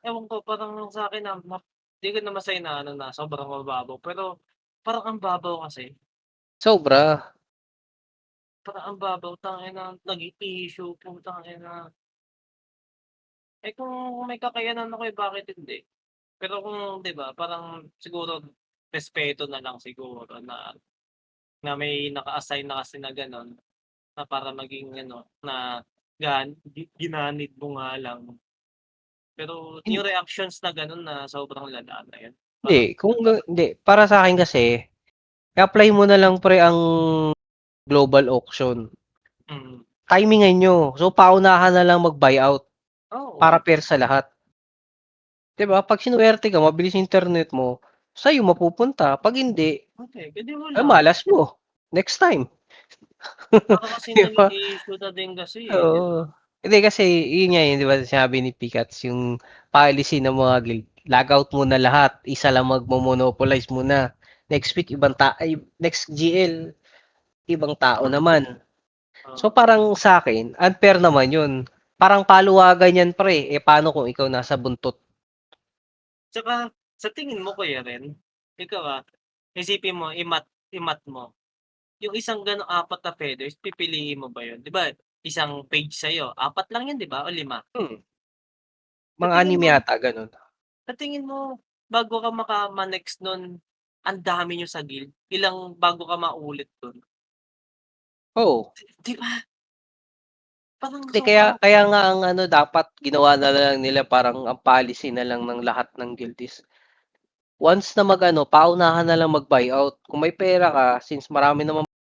Ewan ko parang sa'kin di ko naman sa inaano na sobrang mababaw, pero parang ang babaw kasi. Sobra. Parang ang babaw, tangina naging issue, putang ina. Eh, kung may kakayanan ako, eh, bakit hindi? Pero kung 'di ba parang siguro respeto na lang siguro na na may naka-assign na kasi na gano'n, na para maging ano, na ginanid mo nga lang. Pero yung reactions na gano'n na sobrang lala na yun, parang Hindi, para sa'kin kasi, i-apply mo na lang pre ang global auction. mm. Timingan niyo, so paunahan na lang mag-buyout para Oo, fair sa lahat. 'Di ba, 'pag sinuwerte ka mabilis internet mo, sa'yo mapupunta, 'pag hindi, okey, eh, di ay wala. malas mo, next time. Para kasing 'Di naging ba? issue na din kasi, eh, 'di ba? Oo. Hindi kasi yun nga, yun 'di ba sinabi ni Pickets yung policy ng mga guild, logout muna lahat, isa lang magmo-monopolize muna. Next week next GL, ibang tao naman. So Oo. parang sa'kin, unfair naman yun. Parang paluwagan yan pre, eh paano kung ikaw nasa buntot? Tsaka sa tingin mo Kuya Ren, ikaw, isipin mo i-math mo, yung isang gano'ng apat na feathers pipiliin mo ba yun? 'Di ba isang page sa'yo, apat lang yun 'di ba o 5? Hmm, Sa mga tingin anime mo yata gano'n. sa tingin mo bago ka ma-next nun, ang dami niyo sa guild, ilang bago ka maulit dun? Oo. 'Di ba? Parang Hindi kaya sobrang kaya nga ang ano dapat ginawa na lang nila parang ang policy na lang ng lahat ng guild is, once na mag-ano, paunahan na lang mag-buyout. Kung may pera ka, since marami naman